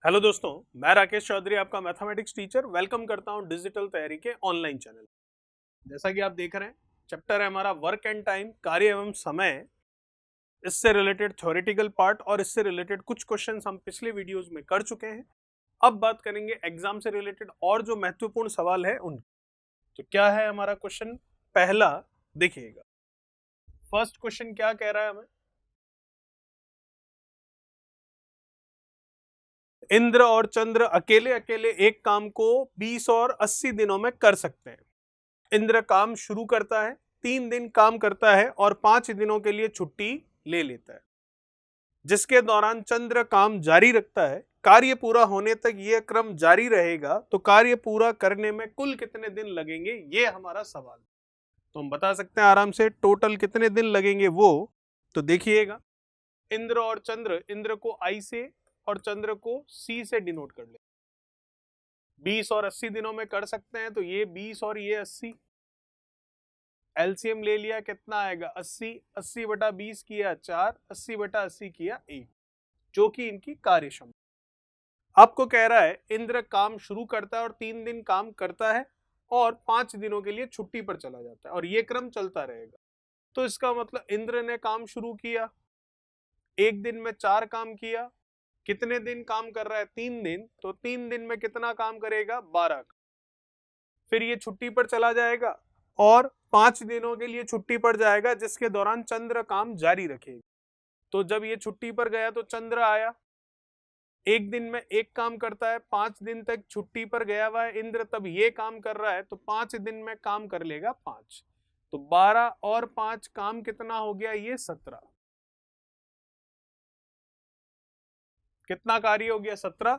Hello दोस्तों, मैं राकेश चौधरी आपका मैथमेटिक्स टीचर वेलकम करता हूं डिजिटल तैयारी के ऑनलाइन चैनल। जैसा कि आप देख रहे हैं, चैप्टर है हमारा वर्क एंड टाइम, कार्य एवं समय। इससे रिलेटेड थ्योरेटिकल पार्ट और इससे रिलेटेड कुछ क्वेश्चंस हम पिछले वीडियोस में कर चुके हैं। अब बात करेंगे एग्जाम से रिलेटेड और जो महत्वपूर्ण सवाल है उन। तो क्या है हमारा क्वेश्चन पहला, देखिएगा। फर्स्ट क्वेश्चन क्या कह रहा है हमें, इंद्र और चंद्र अकेले अकेले एक काम को 20 और 80 दिनों में कर सकते हैं। इंद्र काम शुरू करता है, 3 दिन काम करता है और 5 दिनों के लिए छुट्टी ले लेता है, जिसके दौरान चंद्र काम जारी रखता है। कार्य पूरा होने तक यह क्रम जारी रहेगा, तो कार्य पूरा करने में कुल कितने दिन लगेंगे, ये हमारा सवाल। तो हम बता सकते हैं आराम से टोटल कितने दिन लगेंगे वो। तो देखिएगा, इंद्र और चंद्र, इंद्र को आई से और चंद्र को सी से डिनोट कर ले। 20 और 80 दिनों में कर सकते हैं, तो ये 20 और ये 80, एलसीएम ले लिया, कितना आएगा 80। 80 बटा 20 किया 4, 80 बटा 80 किया 1, जो कि इनकी कार्य क्षमता। आपको कह रहा है इंद्र काम शुरू करता है और 3 दिन काम करता है और 5 दिनों के लिए छुट्टी पर चला जाता है और ये क्रम चलता रहेगा। तो इसका मतलब इंद्र ने काम शुरू किया, एक दिन में 4 काम किया, कितने दिन काम कर रहा है 3 दिन, तो 3 दिन में कितना काम करेगा 12। फिर ये छुट्टी पर चला जाएगा और 5 दिनों के लिए छुट्टी पर जाएगा, जिसके दौरान चंद्र काम जारी रखेगा। तो जब ये छुट्टी पर गया तो चंद्र आया, एक दिन में एक काम करता है, 5 दिन तक छुट्टी पर गया हुआ है इंद्र, तब ये काम कर रहा है, तो 5 दिन में काम कर लेगा 5। तो 12 और 5 काम कितना हो गया, ये 17। कितना कार्य हो गया 17।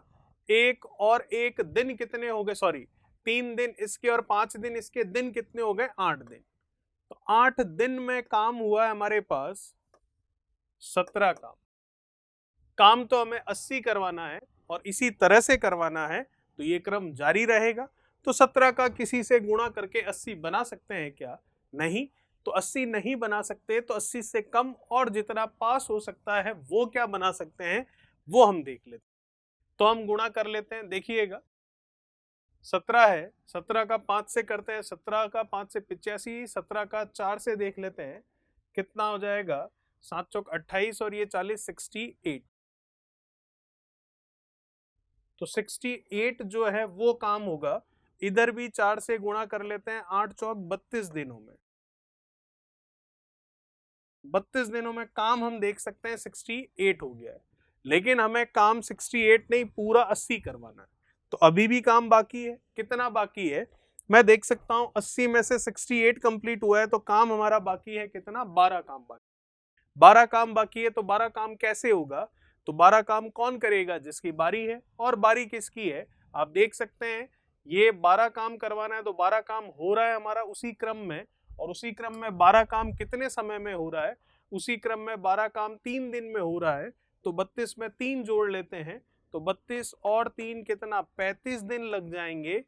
एक और एक दिन कितने हो गए, सॉरी 3 दिन इसके और 5 दिन इसके, दिन कितने हो गए 8 दिन। तो 8 दिन में काम हुआ है हमारे पास 17 काम। काम तो हमें 80 करवाना है और इसी तरह से करवाना है, तो ये क्रम जारी रहेगा। तो 17 का किसी से गुणा करके 80 बना सकते हैं क्या, नहीं। तो 80 नहीं बना सकते, तो 80 से कम और जितना पास हो सकता है वो क्या बना सकते हैं, वो हम देख लेते हैं। तो हम गुणा कर लेते हैं, देखिएगा 17 है, 17 का 5 से करते हैं, 17 का 5 से 85, 17 का 4 से देख लेते हैं, कितना हो जाएगा 7 चौक 28 और ये 40, 68। तो 68 जो है वो काम होगा। इधर भी 4 से गुणा कर लेते हैं, 8 चौक 32 दिनों में। 32 दिनों में काम हम देख सकते हैं 68 हो गया है, लेकिन हमें काम 68 नहीं पूरा 80 करवाना है। तो अभी भी काम बाकी है, कितना बाकी है मैं देख सकता हूं, 80 में से 68 कंप्लीट हुआ है, तो काम हमारा बाकी है कितना, 12 काम बाकी। 12 काम बाकी है, तो 12 काम कैसे होगा, तो 12 काम कौन करेगा, जिसकी बारी है। और बारी किसकी है, आप देख सकते हैं ये 12 काम करवाना है, तो 12 काम हो रहा है हमारा उसी क्रम में, और उसी क्रम में 12 काम कितने समय में हो रहा है, उसी क्रम में 12 काम 3 दिन में हो रहा है। तो 32 में 3 जोड़ लेते हैं, तो 32 और 3 कितना 35 दिन लग जाएंगे,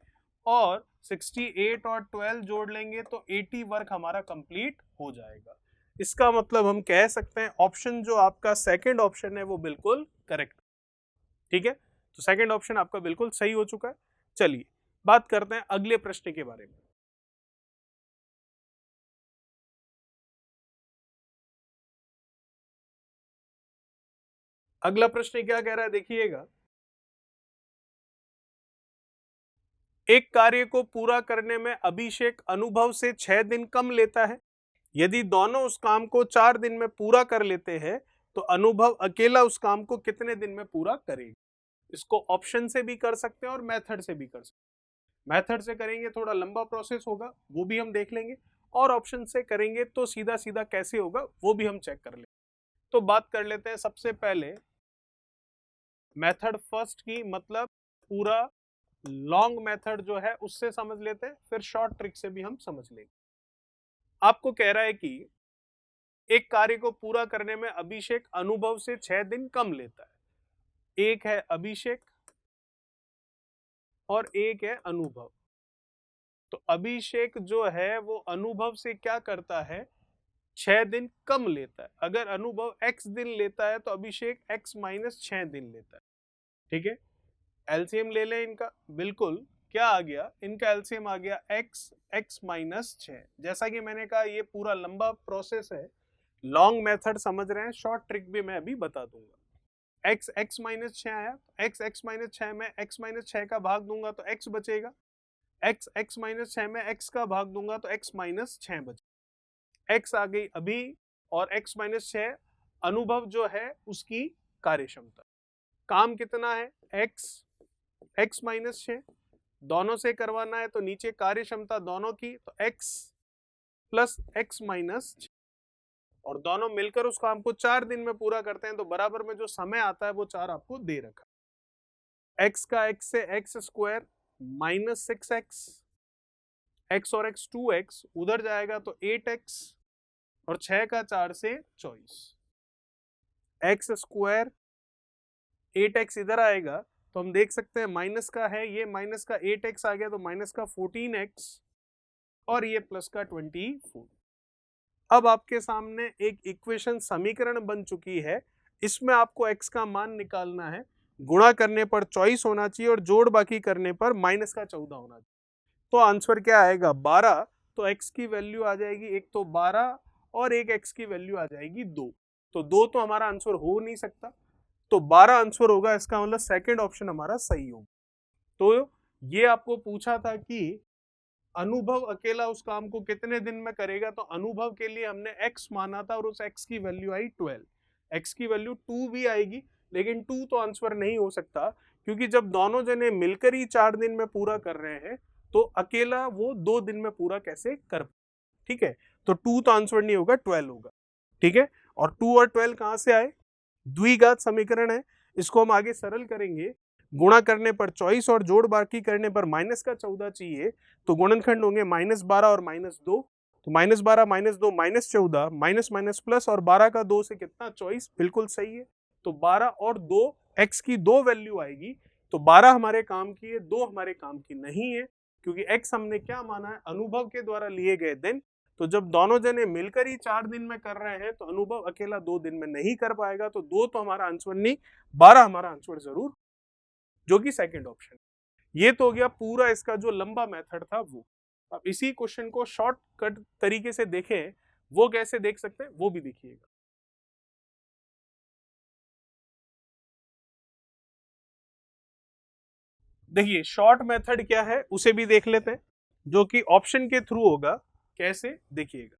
और 68 और 12 जोड़ लेंगे तो 80 वर्क हमारा कंप्लीट हो जाएगा। इसका मतलब हम कह सकते हैं ऑप्शन जो आपका सेकंड ऑप्शन है वो बिल्कुल करेक्ट। ठीक है, तो सेकंड ऑप्शन आपका बिल्कुल सही हो चुका है। चलिए बात करते हैं अगले प्रश्न के बारे में। अगला प्रश्न क्या कह रहा है, देखिएगा। एक कार्य को पूरा करने में अभिषेक अनुभव से 6 दिन कम लेता है। यदि दोनों उस काम को 4 दिन में पूरा कर लेते हैं, तो अनुभव अकेला उस काम को कितने दिन में पूरा करेगा। इसको ऑप्शन से भी कर सकते हैं और मेथड से भी कर सकते हैं। मेथड से करेंगे थोड़ा लंबा प्रोसेस होगा, वो भी हम देख लेंगे, और ऑप्शन से करेंगे तो सीधा सीधा कैसे होगा वो भी हम चेक कर लेंगे। तो बात कर लेते हैं सबसे पहले मेथड फर्स्ट की, मतलब पूरा लॉन्ग मेथड जो है उससे समझ लेते हैं, फिर शॉर्ट ट्रिक से भी हम समझ लेंगे। आपको कह रहा है कि एक कार्य को पूरा करने में अभिषेक अनुभव से 6 दिन कम लेता है। एक है अभिषेक और एक है अनुभव। तो अभिषेक जो है वो अनुभव से क्या करता है, 6 दिन कम लेता है। अगर अनुभव x दिन लेता है तो अभिषेक x - 6 दिन लेता है। ठीक है, एलसीएम ले लें इनका, बिल्कुल क्या आ गया, इनका एलसीएम आ गया x माइनस 6। जैसा कि मैंने कहा ये पूरा लंबा प्रोसेस है, लॉन्ग मेथड समझ रहे हैं, शॉर्ट ट्रिक भी मैं अभी बता दूंगा। x माइनस 6 आया, x माइनस 6 में x माइनस 6 का भाग दूंगा तो x बचेगा, x माइनस 6 में x का भाग दूंगा तो x माइनस 6 बचेगा, x आ गई अभी, और x माइनस 6 अनुभव जो है उसकी कार्यक्षमता। काम कितना है, x माइनस 6, दोनों से करवाना है तो नीचे कार्यक्षमता दोनों की, तो x प्लस x माइनस 6, और दोनों मिलकर उस काम को 4 दिन में पूरा करते हैं, तो बराबर में जो समय आता है वो 4 आपको दे रखा। x का x से x square minus 6x, x और x 2x उधर जाएगा तो 8x, और 6 का 4 से 24, x स्क्वायर 8x इधर आएगा तो हम देख सकते हैं माइनस का है, ये माइनस का 8x आ गया तो माइनस का 14x, और ये प्लस का 24। अब आपके सामने एक इक्वेशन समीकरण बन चुकी है, इसमें आपको x का मान निकालना है, गुणा करने पर 24 होना चाहिए और जोड़ बाकी करने पर माइनस का 14 होना चाहिए। तो आंसर क्या आएगा, 12। तो x की वैल्यू आ जाएगी, एक तो 12 और एक x की वैल्यू आ जाएगी 2, तो 2 तो हमारा आंसर हो नहीं सकता, तो 12 आंसर होगा, इसका मतलब सेकंड ऑप्शन हमारा सही होगा। तो ये आपको पूछा था कि अनुभव अकेला उस काम को कितने दिन में करेगा, तो अनुभव के लिए हमने x माना था और उस x की वैल्यू आई 12, x की वैल्यू 2 भी आएगी, लेकिन 2 तो आंसर नहीं हो सकता, क्योंकि जब दोनों जने मिलकर ही 4 दिन में पूरा कर रहे हैं तो अकेला वो 2 दिन में पूरा कैसे कर, ठीक है, तो 2 तो आंसर नहीं होगा, 12 होगा, ठीक है। और 2 और 12 कहां से आए, द्विघात समीकरण है, इसको हम आगे सरल करेंगे, गुणा करने पर 24 और जोड़ बाकी करने पर माइनस का 14 चाहिए, तो गुणनखंड होंगे -12 और -2, तो -12 -2 -14, माइनस माइनस प्लस, और 12 का 2 से कितना 24, बिल्कुल सही है। तो 12 और 2 x की 2 वैल्यू आएगी, तो 12 हमारे काम की है, 2 हमारे काम की नहीं है, क्योंकि x हमने क्या माना है, अनुभव के द्वारा लिए गए दिन, तो जब दोनों जने मिलकर ही 4 दिन में कर रहे हैं तो अनुभव अकेला 2 दिन में नहीं कर पाएगा, तो 2 तो हमारा आंसर नहीं, 12 हमारा आंसर जरूर, जो कि सेकंड ऑप्शन। ये तो हो गया पूरा इसका जो लंबा मेथड था वो। अब इसी क्वेश्चन को शॉर्टकट तरीके से देखें, वो कैसे देख सकते हैं वो भी देखिएगा। देखिए शॉर्ट मेथड क्या है उसे भी देख लेते हैं, जो कि ऑप्शन के थ्रू होगा। कैसे, देखिएगा,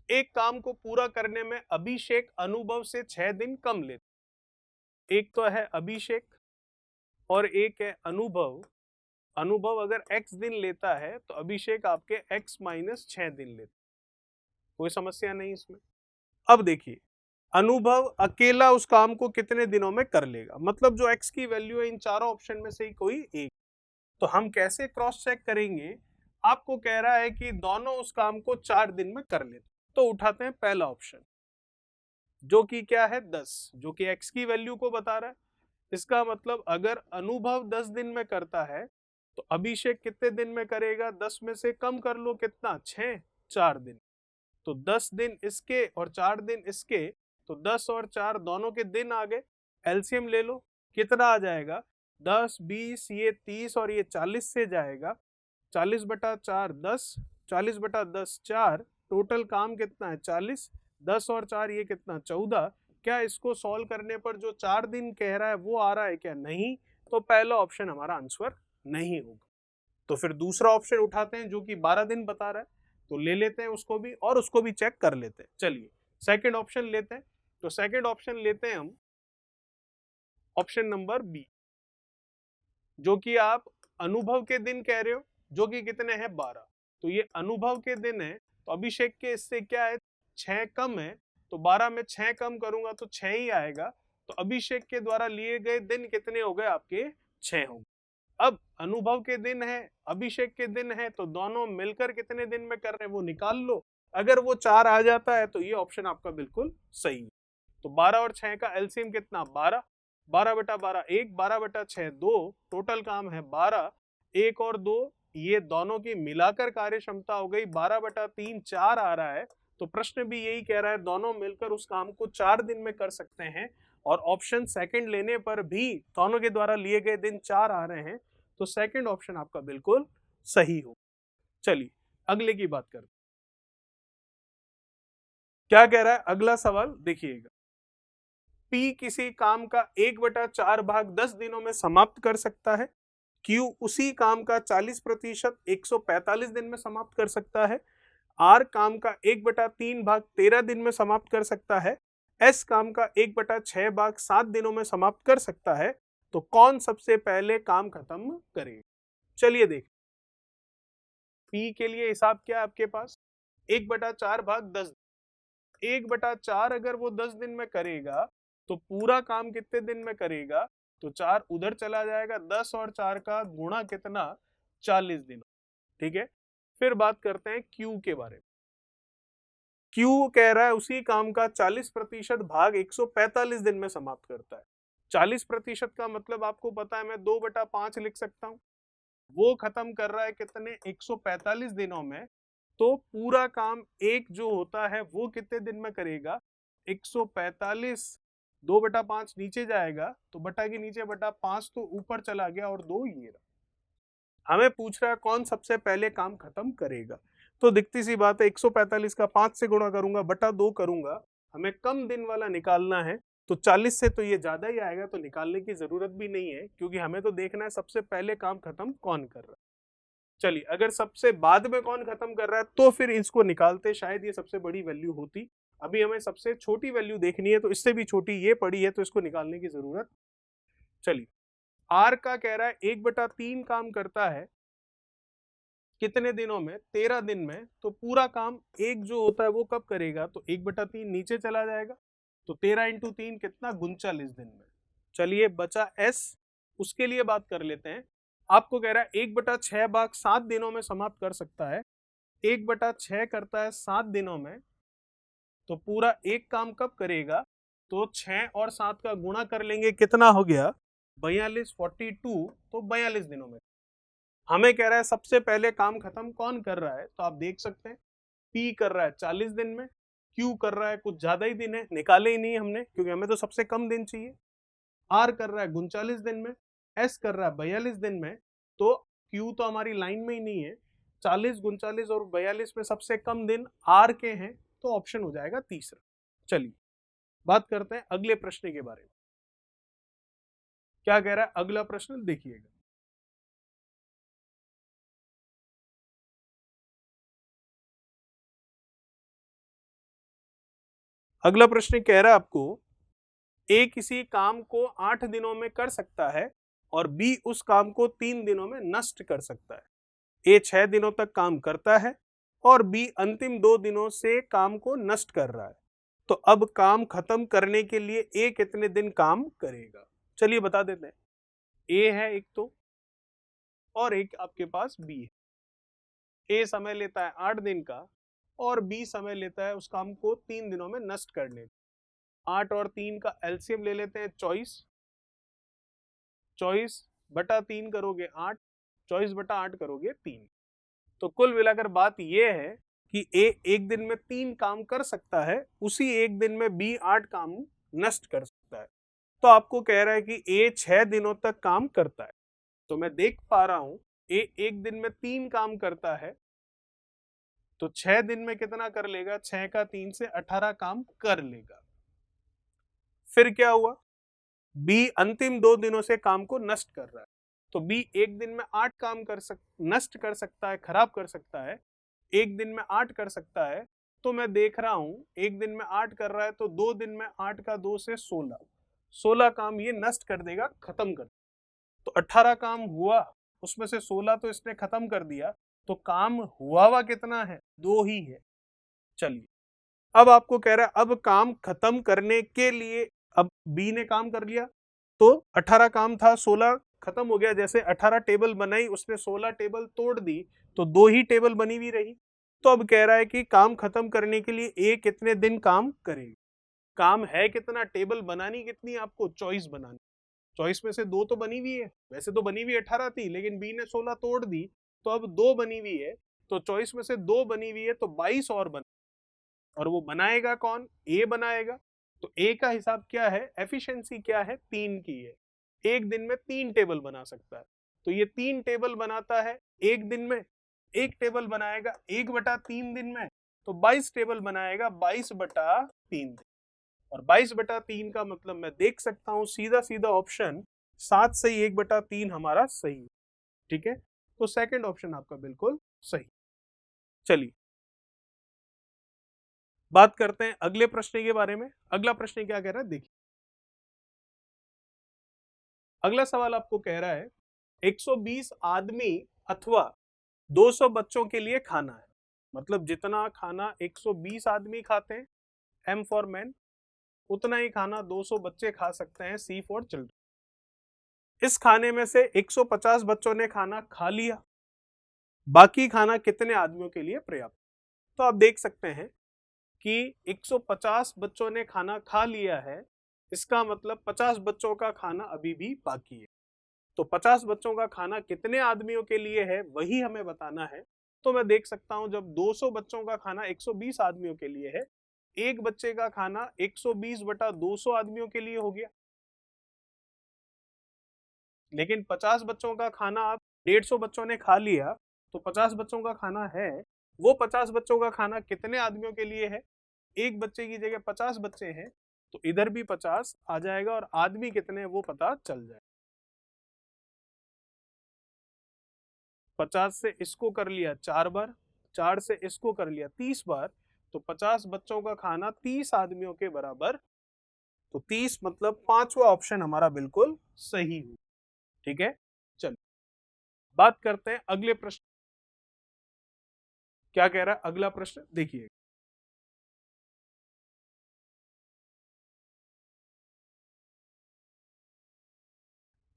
एक काम को पूरा करने में अभिषेक अनुभव से 6 दिन कम लेते, एक तो है अभिषेक और एक है अनुभव। अनुभव अगर x दिन लेता है तो अभिषेक आपके x माइनस 6 दिन लेता, कोई समस्या नहीं इसमें। अब देखिए अनुभव अकेला उस काम को कितने दिनों में कर लेगा, मतलब जो x की वैल्यू है इन चारों ऑप्शन में से ही कोई एक, तो हम कैसे क्रॉस चेक करेंगे, आपको कह रहा है कि दोनों उस काम को 4 दिन में कर लेते, तो उठाते हैं पहला ऑप्शन जो कि क्या है 10, जो कि x की वैल्यू को बता रहा है। इसका मतलब अगर अनुभव 10 दिन में करता है तो अभिषेक कितने दिन में करेगा, 10 में से कम कर लो कितना, 6, 4 दिन, तो 10 दिन इसके और 4 दिन इसके, तो 10 और 4 दोनों के दिन आ गए, एलसीएम ले लो, कितना आ जाएगा, 10 20 ये 30 और ये 40 से जाएगा, 40 बटा 4 10, 40 बटा 10 4, टोटल काम कितना है 40, 10 और 4 ये कितना 14। क्या इसको सॉल्व करने पर जो 4 दिन कह रहा है वो आ रहा है क्या, नहीं, तो पहला ऑप्शन हमारा आंसर नहीं होगा। तो फिर दूसरा ऑप्शन उठाते हैं जो कि 12 दिन बता रहा है, तो ले लेते हैं उसको भी और उसको भी चेक कर लेते हैं। चलिए सेकंड ऑप्शन लेते हैं, तो सेकंड ऑप्शन लेते हैं हम ऑप्शन नंबर बी, जो कि आप अनुभव के दिन कह रहे हो, जो कि कितने हैं 12, तो ये अनुभव के दिन है, तो अभिषेक के इससे क्या है 6 कम है, तो 12 में 6 कम करूंगा तो 6 ही आएगा, तो अभिषेक के द्वारा लिए गए दिन कितने हो गए आपके 6 हो गए। अब अनुभव के दिन है अभिषेक के दिन है, तो दोनों मिलकर कितने दिन में कर रहे हैं वो निकाल लो, अगर वो 4 आ जाता है तो ये ऑप्शन आपका बिल्कुल सही है। तो 12 और 6 का एलसीएम कितना 12, 12 बटा 12 1, 12 बटा 6 2, टोटल काम है 12, 1 और 2 ये दोनों की मिलाकर कार्य क्षमता हो गई 12 बटा 3 4 आ रहा है, तो प्रश्न भी यही कह रहा है, दोनों मिलकर उस काम को 4 दिन में कर सकते हैं, और ऑप्शन सेकंड लेने पर भी दोनों के द्वारा लिए गए दिन 4 आ रहे हैं, तो सेकंड ऑप्शन आपका बिल्कुल सही हो। चलिए अगले की बात करते हैं। क्या कह रहा है अगला सवाल देखिएगा, पी किसी काम का 1/4 भाग 10 दिनों में समाप्त कर सकता है, क्यू उसी काम का 40% 145 दिन में समाप्त कर सकता है, आर काम का 1/3 भाग 13 दिन में समाप्त कर सकता है, एस काम का 1/6 भाग 7 दिनों में समाप्त कर सकता है, तो कौन सबसे पहले काम खत्म करेगा? चलिए देख, पी के लिए हिसाब क्या है आपके पास, 1/4 भाग 10, 1/4 अगर वो 10 दिन में करेगा तो पूरा काम कितने दिन में करेगा, तो 4 उधर चला जाएगा, 10 और 4 का गुणा कितना, 40 दिन। ठीक है, फिर बात करते हैं क्यू के बारे में। क्यू कह रहा है उसी काम का 40% भाग 145 दिन में समाप्त करता है। 40% का मतलब आपको पता है, मैं 2/5 लिख सकता हूं। वो खत्म कर रहा है कितने, 145 दिनों में, तो पूरा काम एक जो होता है वो कितने दिन में करेगा, 145, 2/5 नीचे जाएगा तो बटा के नीचे बटा 5 तो ऊपर चला गया, और 2 ये रहा। हमें पूछ रहा है कौन सबसे पहले काम खत्म करेगा, तो दिखती सी बात है 145 का 5 से गुणा करूंगा, बटा 2 करूंगा, हमें कम दिन वाला निकालना है, तो 40 से तो ये ज्यादा ही आएगा, तो निकालने की जरूरत भी नहीं है, क्योंकि हमें तो देखना है सबसे पहले काम खत्म कौन कर रहा है। चलिए, अगर सबसे बाद में कौन खत्म कर रहा है तो फिर इसको निकालते, शायद ये सबसे बड़ी वैल्यू होती। अभी हमें सबसे छोटी वैल्यू देखनी है, तो इससे भी छोटी ये पड़ी है, तो इसको निकालने की जरूरत। चलिए, आर का कह रहा है 1/3 काम करता है कितने दिनों में, 13 दिन में, तो पूरा काम एक जो होता है वो कब करेगा, तो 1/3 नीचे चला जाएगा, तो 13 × 3 कितना, 39 दिन में। चलिए बचा एस, उसके लिए बात कर लेते हैं। आपको कह रहा है 1/6 भाग 7 दिनों में समाप्त कर सकता है, 1/6 करता है 7 दिनों में, तो पूरा एक काम कब करेगा, तो 6 और 7 का गुणा कर लेंगे, कितना हो गया, 42, 42, तो 42 दिनों में। हमें कह रहा है सबसे पहले काम खत्म कौन कर रहा है, तो आप देख सकते हैं पी कर रहा है 40 दिन में, क्यू कर रहा है कुछ ज्यादा ही दिन है, निकाले ही नहीं हमने क्योंकि हमें तो सबसे कम दिन चाहिए, आर कर रहा है 39 दिन में, एस कर रहा है 42 दिन में, तो क्यू तो हमारी लाइन में ही नहीं है, 40, 39 और 42 में सबसे कम दिन आर के हैं, तो ऑप्शन हो जाएगा तीसरा। चलिए बात करते हैं अगले प्रश्न के बारे में। क्या कह रहा है अगला प्रश्न देखिएगा, अगला प्रश्न कह रहा है आपको, ए किसी काम को 8 दिनों में कर सकता है और बी उस काम को 3 दिनों में नष्ट कर सकता है। ए 6 दिनों तक काम करता है और बी अंतिम 2 दिनों से काम को नष्ट कर रहा है, तो अब काम खत्म करने के लिए ए कितने दिन काम करेगा? चलिए बता देते हैं, ए है एक तो, और एक आपके पास बी है। ए समय लेता है 8 दिन का और बी समय लेता है उस काम को 3 दिनों में नष्ट करने। 8 और 3 का एलसीएम ले लेते हैं 24, 24/3 करोगे 8, 24/8 करोगे 3, तो कुल मिलाकर बात यह है कि ए एक दिन में 3 काम कर सकता है, उसी एक दिन में बी 8 काम नष्ट कर सकता है। तो आपको कह रहा है कि ए 6 दिनों तक काम करता है, तो मैं देख पा रहा हूं ए एक दिन में 3 काम करता है, तो 6 दिन में कितना कर लेगा, 6 का 3 से 18 काम कर लेगा। फिर क्या हुआ, बी अंतिम 2 दिनों से काम को नष्ट कर रहा है, तो बी एक दिन में 8 काम नष्ट कर सकता है, खराब कर सकता है, एक दिन में 8 कर सकता है, तो मैं देख रहा हूं एक दिन में 8 कर रहा है, तो 2 दिन में 8 का 2 से 16 काम ये नष्ट कर देगा, खत्म कर, तो 18 काम हुआ, उसमें से 16 तो इसने खत्म कर दिया, तो काम हुआ कितना है, 2 ही है। चलिए, अब आपको कह रहा है अब काम खत्म करने के लिए, अब बी ने काम कर लिया, तो 18 काम था, 16 खत्म हो गया, जैसे 18 टेबल बनाई उसने 16 टेबल तोड़ दी, तो 2 ही टेबल बनी हुई रही। तो अब कह रहा है कि काम खत्म करने के लिए ए कितने दिन काम करेगा, काम है कितना, टेबल बनानी कितनी आपको, 24 बनानी, 24 में से 2 तो बनी हुई है, वैसे तो बनी हुई 18 थी लेकिन बी ने 16 तोड़ दी, तो अब 2 बनी हुई है, तो 24 में से 2 बनी हुई है, तो 22 और बन, और वो बनाएगा कौन? ए बनाएगा। तो ए का हिसाब क्या है? एफिशिएंसी क्या है? 3 की है। एक दिन में 3 टेबल बना सकता है, तो ये 3 टेबल बनाता है एक दिन में। एक टेबल बनाएगा 1/3 दिन में, तो 22 टेबल बनाएगा 22/3 दिन। और 22/3 का मतलब मैं देख सकता हूं सीधा सीधा ऑप्शन 7 से 1/3 हमारा सही है। ठीक है, तो सेकंड ऑप्शन आपका बिल्कुल सही। चलिए बात करते हैं अगले प्रश्न के बारे में। अगला प्रश्न क्या कह रहा है देखिए। अगला सवाल आपको कह रहा है 120 आदमी अथवा 200 बच्चों के लिए खाना है। मतलब जितना खाना 120 आदमी खाते हैं, एम फॉर मैन, उतना ही खाना 200 बच्चे खा सकते हैं, सी फॉर चिल्ड्रन। इस खाने में से 150 बच्चों ने खाना खा लिया, बाकी खाना कितने आदमियों के लिए पर्याप्त? तो आप देख सकते हैं कि 150 बच्चों ने खाना खा लिया है, इसका मतलब 50 बच्चों का खाना अभी भी बाकी है। तो 50 बच्चों का खाना कितने आदमियों के लिए है वही हमें बताना है। तो मैं देख सकता हूं जब 200 बच्चों का खाना 120 आदमियों के लिए है, एक बच्चे का खाना 120/200 आदमियों के लिए हो गया। लेकिन 50 बच्चों का खाना आप 150 बच्चों ने खा लिया, तो 50 बच्चों का खाना है, वो 50 बच्चों का खाना कितने आदमियों के लिए है? एक बच्चे की जगह 50 बच्चे हैं, तो इधर भी 50 आ जाएगा और आदमी कितने हैं वो पता चल जाएगा। 50 से इसको कर लिया 4 बार, 4 से इसको कर लिया 30 बार, तो 50 बच्चों का खाना 30 आदमियों के बराबर। तो 30 मतलब पांचवा ऑप्शन हमारा बिल्कुल सही हुआ। ठीक है, चलो बात करते हैं अगले प्रश्न। क्या कह रहा है अगला प्रश्न देखिए।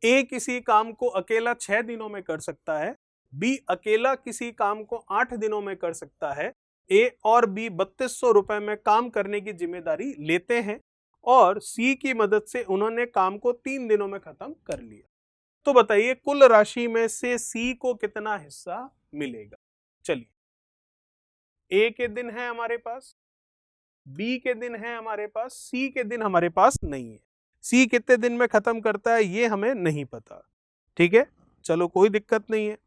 ए किसी काम को अकेला 6 दिनों में कर सकता है, बी अकेला किसी काम को 8 दिनों में कर सकता है, ए और बी 3200 रुपए में काम करने की जिम्मेदारी लेते हैं और सी की मदद से उन्होंने काम को 3 दिनों में खत्म कर लिया। तो बताइए कुल राशि में से सी को कितना हिस्सा मिलेगा? चलिए, ए के दिन है हमारे पास, बी के दिन है हमारे पास, सी के दिन हमारे पास नहीं है। सी कितने दिन में खत्म करता है ये हमें नहीं पता। ठीक है, चलो कोई दिक्कत नहीं है।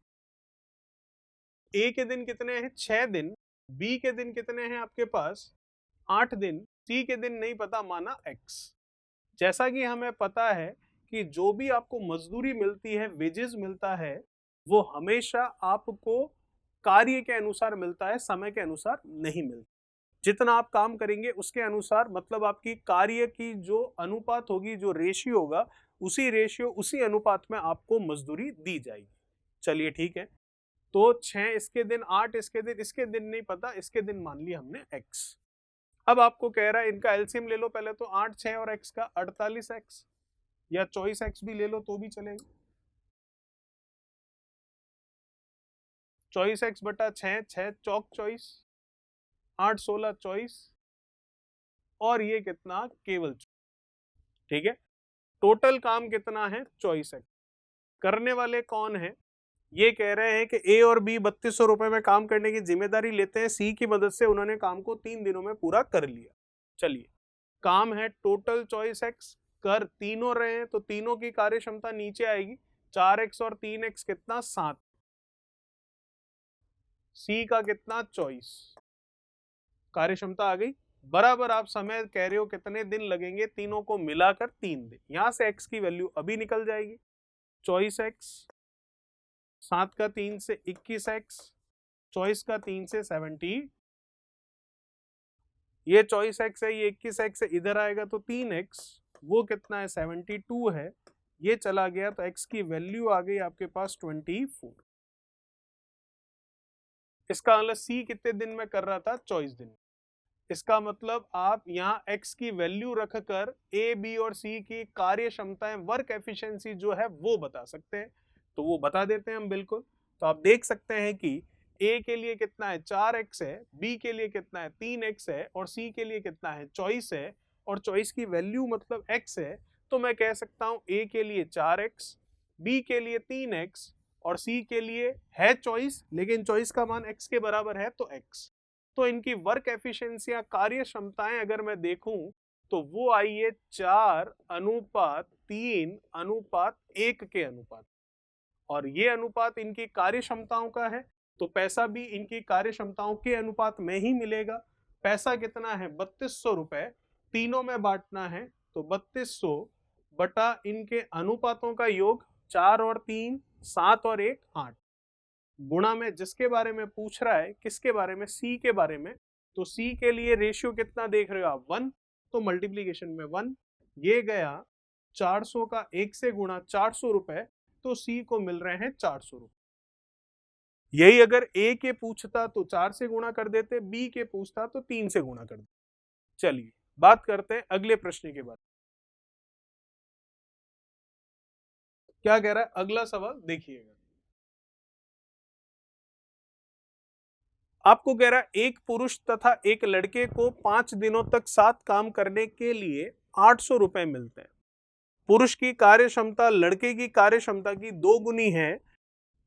ए के दिन कितने हैं? 6 दिन। बी के दिन कितने हैं आपके पास? 8 दिन। सी के दिन नहीं पता, माना एक्स। जैसा कि हमें पता है कि जो भी आपको मजदूरी मिलती है, वेजेस मिलता है, वो हमेशा आपको कार्य के अनुसार मिलता है, समय के अनुसार नहीं मिलता। जितना आप काम करेंगे उसके अनुसार, मतलब आपकी कार्य की जो अनुपात होगी, जो रेशियो होगा, उसी रेशियो उसी अनुपात में आपको मजदूरी दी जाएगी। चलिए ठीक है, तो 6 इसके दिन, 8 इसके दिन, इसके दिन नहीं पता, इसके दिन मान लिया हमने x। अब आपको कह रहा है इनका एलसीएम ले लो पहले, तो 8 6 और x का 48x, या 24x भी ले लो तो भी चलेगा। 24x/6, 6 चौक 24, 8 16 24, और ये कितना? केवल 24। ठीक है, टोटल काम कितना है? 24x। करने वाले कौन है? ये कह रहे हैं कि ए और बी 3200 रुपए में काम करने की जिम्मेदारी लेते हैं, सी की मदद से उन्होंने काम को 3 दिनों में पूरा कर लिया। चलिए, काम है टोटल 24x, कर तीनों रहे हैं तो तीनों की कार्य क्षमता नीचे आएगी, 4x और 3x कितना? 7। सी का कितना? 24। कार्य क्षमता आ गई बराबर। आप समय कह रहे हो कितने दिन लगेंगे? तीनों को मिलाकर 3 दिन। यहां से x की वैल्यू अभी निकल जाएगी, 24x, 7 का 3 से 21x, 24 का 3 से 70। ये 24x है, ये 21x है, इधर आएगा तो 3x, वो कितना है? 72 है। ये चला गया तो x की वैल्यू आ गई आपके पास 24। इसका मतलब c कितने दिन में कर रहा था? 24 दिन। इसका मतलब आप यहाँ x की वैल्यू रखकर a, b और c की कार्य क्षमताएं, वर्क एफिशिएंसी जो है वो बता सकते हैं। तो वो बता देते हैं हम बिल्कुल। तो आप देख सकते हैं कि a के लिए कितना है? 4x है, b के लिए कितना है? 3x है, और c के लिए कितना है? 24 है, और 24 की वैल्यू मतलब x है। तो मैं कह सकता हूं a के लिए 4x, b के लिए 3x, और c के लिए है 24, लेकिन 24 का मान x के बराबर है तो x। तो इनकी वर्क एफिशिएंसी या कार्य क्षमताएं अगर मैं देखूं तो वो आई है 4:3:1 के अनुपात, और ये अनुपात इनकी कार्य क्षमताओं का है, तो पैसा भी इनकी कार्य क्षमताओं के अनुपात में ही मिलेगा। पैसा कितना है 3200 रुपए, तीनों में बांटना है तो 3200 बटा इनके अनुपातों का योग 4 और 3 7 और 1 8, गुणा में जिसके बारे में पूछ रहा है, किसके बारे में, सी के बारे में, तो सी के लिए रेशियो कितना देख रहे हो आप 1, तो मल्टीप्लीकेशन में 1, ये गया 400 का 1 से गुणा 400 रुपए, तो सी को मिल रहे हैं 400 रुपए। यही अगर ए के पूछता तो 4 से गुणा कर देते, बी के पूछता तो 3 से गुणा कर देते। चलिए बात करते हैं अगले प्रश्न के बारे में। क्या कह रहा है अगला सवाल देखिएगा। आपको कह रहा है एक पुरुष तथा एक लड़के को 5 दिनों तक साथ काम करने के लिए 800 रुपए मिलते हैं। पुरुष की कार्य क्षमता लड़के की कार्य क्षमता की 2 गुनी है,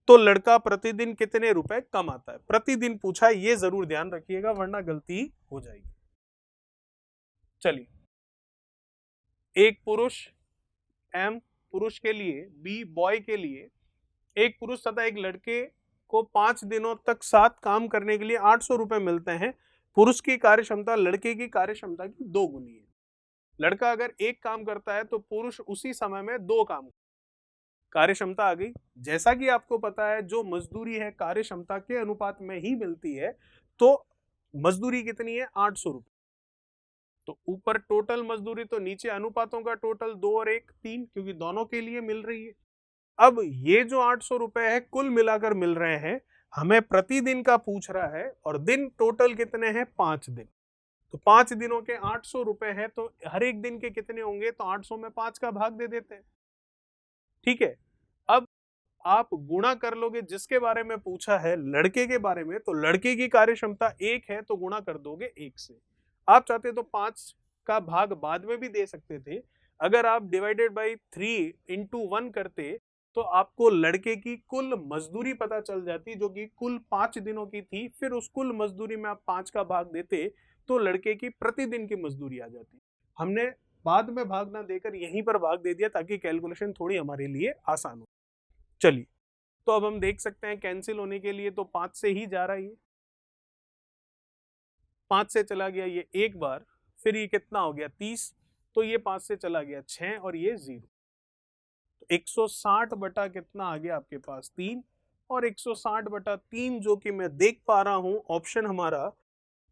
तो लड़का प्रतिदिन कितने रुपए कमाता है। प्रतिदिन पूछा है, ये जरूर ध्यान रखिएगा वरना गलती हो जाएगी। चलिए, एक पुरुष एम पुरुष के लिए, बी बॉय के लिए, एक पुरुष तथा एक लड़के को 5 दिनों तक साथ काम करने के लिए 800 रुपए मिलते हैं। पुरुष की कार्य क्षमता लड़के की कार्य क्षमता की 2 गुनी है। लड़का अगर एक काम करता है तो पुरुष उसी समय में 2 काम, कार्य क्षमता आ गई। जैसा कि आपको पता है जो मजदूरी है कार्य क्षमता के अनुपात में ही मिलती है, तो मजदूरी कितनी है 800 रुपए, तो ऊपर टोटल मजदूरी, तो नीचे अनुपातों का टोटल 2 और 1 3, क्योंकि दोनों के लिए मिल रही है। अब ये जो 800 रुपए है कुल मिलाकर मिल रहे हैं, हमें प्रतिदिन का पूछ रहा है, और दिन टोटल कितने हैं 5 दिन, तो 5 दिनों के 800 रुपए है, तो हर एक दिन के कितने होंगे, तो 800 में 5 का भाग दे देते हैं। ठीक है, अब आप गुणा कर लोगे, जिसके बारे में पूछा है लड़के के बारे में, तो लड़के की कार्य क्षमता 1 है तो गुणा कर दोगे 1 से। आप चाहते तो 5 का भाग बाद में भी दे सकते थे। अगर आप डिवाइडेड बाई 3 इंटू 1 करते तो आपको लड़के की कुल मजदूरी पता चल जाती, जो कि कुल 5 दिनों की थी। फिर उस कुल मजदूरी में आप 5 का भाग देते तो लड़के की प्रतिदिन की मजदूरी आ जाती। हमने बाद में भाग ना देकर यहीं पर भाग दे दिया ताकि कैलकुलेशन थोड़ी हमारे लिए आसान हो। चलिए, तो अब हम देख सकते हैं कैंसिल होने के लिए तो 5 से ही जा रहा है, 5 से चला गया ये एक बार, फिर ये कितना हो गया 30, तो ये 5 से चला गया 6 और ये 0, तो 160 बटा कितना आ गया आपके पास 3, और 160 बटा 3 जो कि मैं देख पा रहा हूं ऑप्शन हमारा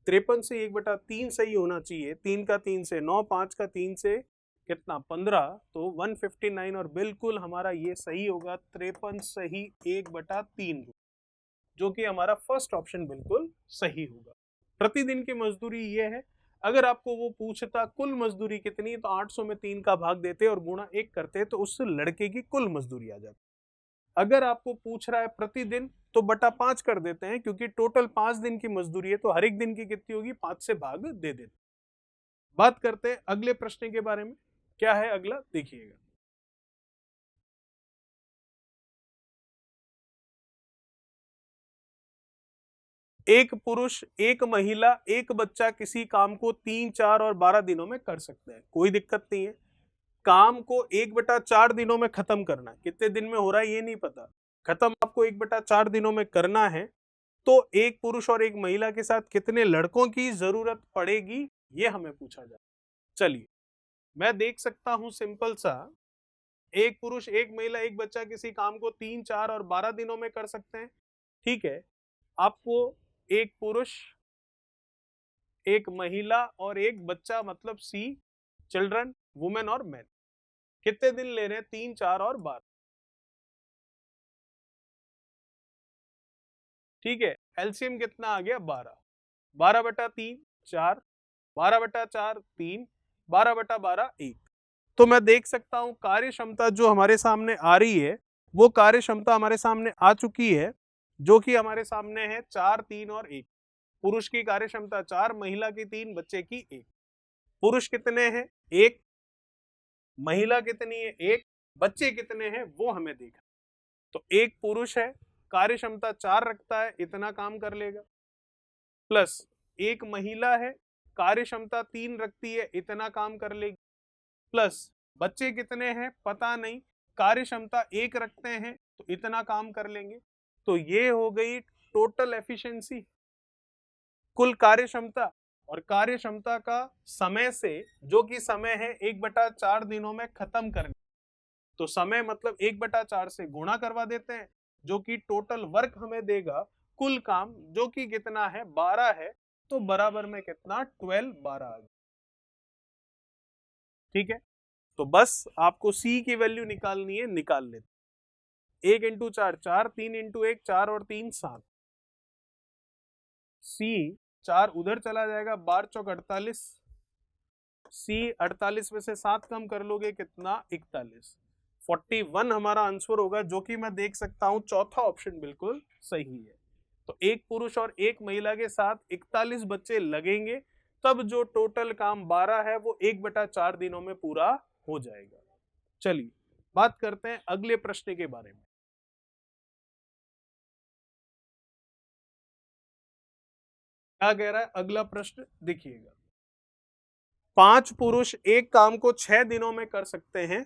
53 से 1/3 सही होना चाहिए। 3 का 3 से 9, 5 का 3 से कितना 15, तो 159, और बिल्कुल हमारा ये सही होगा 53 सही 1/3, जो कि हमारा फर्स्ट ऑप्शन बिल्कुल सही होगा। प्रतिदिन की मजदूरी ये है। अगर आपको वो पूछता कुल मजदूरी कितनी, तो 800 में 3 का भाग देते और गुणा 1 करते तो उस लड़के की कुल मजदूरी आ जाती। अगर आपको पूछ रहा है प्रतिदिन तो बटा 5 कर देते हैं, क्योंकि टोटल 5 दिन की मजदूरी है, तो हर एक दिन की कितनी होगी 5 से भाग दे देते। बात करते हैं अगले प्रश्न के बारे में। क्या है अगला देखिएगा। एक पुरुष, एक महिला, एक बच्चा किसी काम को 3, 4 और 12 दिनों में कर सकते हैं। कोई दिक्कत नहीं है। काम को 1/4 दिनों में खत्म करना है, कितने दिन में हो रहा है ये नहीं पता, खत्म आपको 1/4 दिनों में करना है, तो एक पुरुष और एक महिला के साथ कितने लड़कों की जरूरत पड़ेगी ये हमें पूछा जाए। चलिए, मैं देख सकता हूं सिंपल सा, एक पुरुष, एक महिला, एक बच्चा किसी काम को 3, 4 और 12 दिनों में कर सकते हैं। ठीक है, आपको एक पुरुष, एक महिला और एक बच्चा, मतलब सी चिल्ड्रन, वुमेन और मैन, कितने दिन ले रहे हैं 3, 4 और 12। ठीक है, एलसीएम कितना आ गया 12, 12/3 4, 12/4 3, 12/12 1। तो मैं देख सकता हूं कार्य क्षमता जो हमारे सामने आ रही है वो कार्य क्षमता हमारे सामने आ चुकी है, जो कि हमारे सामने है 4, 3 और 1। पुरुष की कार्य क्षमता 4, महिला की 3, बच्चे की 1। पुरुष कितने हैं 1, महिला कितनी है 1, बच्चे कितने हैं वो हमें देखना। तो एक पुरुष है, कार्य क्षमता 4 रखता है, इतना काम कर लेगा, प्लस एक महिला है, कार्य क्षमता 3 रखती है, इतना काम कर लेगी, प्लस बच्चे कितने हैं पता नहीं, कार्य क्षमता 1 रखते हैं तो इतना काम कर लेंगे। तो ये हो गई टोटल एफिशिएंसी, कुल कार्य क्षमता, और कार्य क्षमता का समय से, जो कि समय है 1/4 दिनों में खत्म करने, तो समय मतलब 1/4 से गुणा करवा देते हैं, जो कि टोटल वर्क हमें देगा कुल काम, जो कि कितना है 12 है, तो बराबर में कितना 12 आ गया। ठीक है, तो बस आपको सी की वैल्यू निकालनी है, निकाल लेते। 1 × 4 4, 3 × 1 4 और 3 7, सी 4 उधर चला जाएगा, 12 चौक 48, सी 48 में से 7 कम कर लोगे कितना 41, 41 हमारा आंसर होगा, जो कि मैं देख सकता हूं चौथा ऑप्शन बिल्कुल सही है। तो एक पुरुष और एक महिला के साथ 41 बच्चे लगेंगे, तब जो टोटल काम 12 है वो 1/4 दिनों में पूरा हो जाएगा। चलिए बात करते हैं अगले प्रश्न के बारे में। क्या कह रहा है अगला प्रश्न, देखिएगा। 5 पुरुष एक काम को 6 दिनों में कर सकते हैं,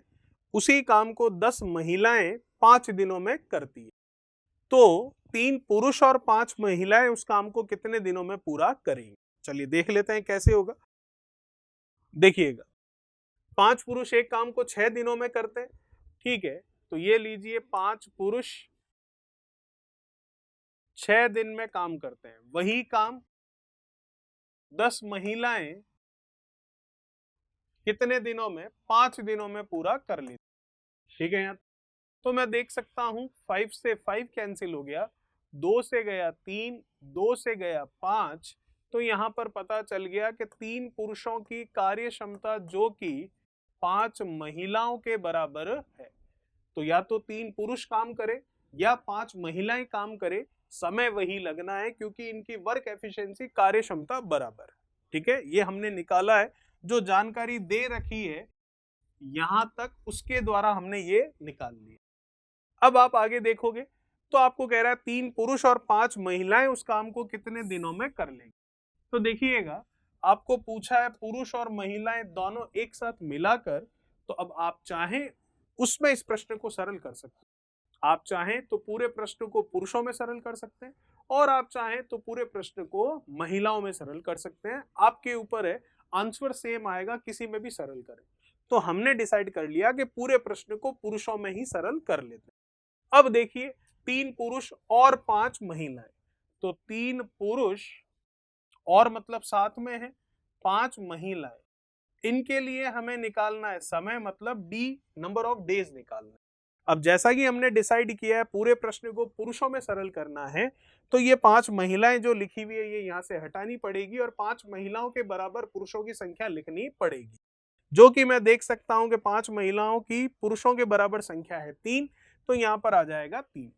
उसी काम को 10 महिलाएं 5 दिनों में करती है, तो 3 पुरुष और 5 महिलाएं उस काम को कितने दिनों में पूरा करेंगे। चलिए देख लेते हैं कैसे होगा। देखिएगा, 5 पुरुष एक काम को 6 दिनों में करते हैं, ठीक है, तो ये लीजिए 5 पुरुष 6 दिन में काम करते हैं, वही काम 10 महिलाएं कितने दिनों में, 5 दिनों में पूरा कर लेती। ठीक है, यहाँ तो मैं देख सकता हूं 5 से 5 कैंसिल हो गया, 2 से गया 3, 2 से गया 5, तो यहां पर पता चल गया कि 3 पुरुषों की कार्य क्षमता जो कि 5 महिलाओं के बराबर है। तो या तो 3 पुरुष काम करे या 5 महिलाएं काम करे, समय वही लगना है, क्योंकि इनकी वर्क एफिशिएंसी कार्य क्षमता बराबर है। ठीक है, ये हमने निकाला है, जो जानकारी दे रखी है यहां तक उसके द्वारा हमने ये निकाल लिया। अब आप आगे देखोगे तो आपको कह रहा है 3 पुरुष और 5 महिलाएं उस काम को कितने दिनों में कर लेंगी। तो देखिएगा, आपको पूछा है पुरुष और महिलाएं दोनों एक साथ मिलाकर, तो अब आप चाहें उसमें इस प्रश्न को सरल कर सकते हैं। आप चाहें तो पूरे प्रश्न को पुरुषों में सरल कर सकते हैं, और आप चाहें तो पूरे प्रश्न को महिलाओं में सरल कर सकते हैं, आपके ऊपर है, आंसर सेम आएगा, किसी में भी सरल करें। तो हमने डिसाइड कर लिया कि पूरे प्रश्न को पुरुषों में ही सरल कर लेते हैं। अब देखिए, 3 पुरुष और 5 महिलाएं, तो 3 पुरुष और मतलब 7 में है, 5 महिलाएं, इनके लिए हमें निकालना है समय, मतलब डी नंबर ऑफ डेज निकालना है। अब जैसा कि हमने डिसाइड किया है पूरे प्रश्न को पुरुषों में सरल करना है, तो ये 5 महिलाएं जो लिखी हुई है ये यहां से हटानी पड़ेगी, और 5 महिलाओं के बराबर पुरुषों की संख्या लिखनी पड़ेगी, जो कि मैं देख सकता हूं कि 5 महिलाओं की पुरुषों के बराबर संख्या है 3, तो यहां पर आ जाएगा 3।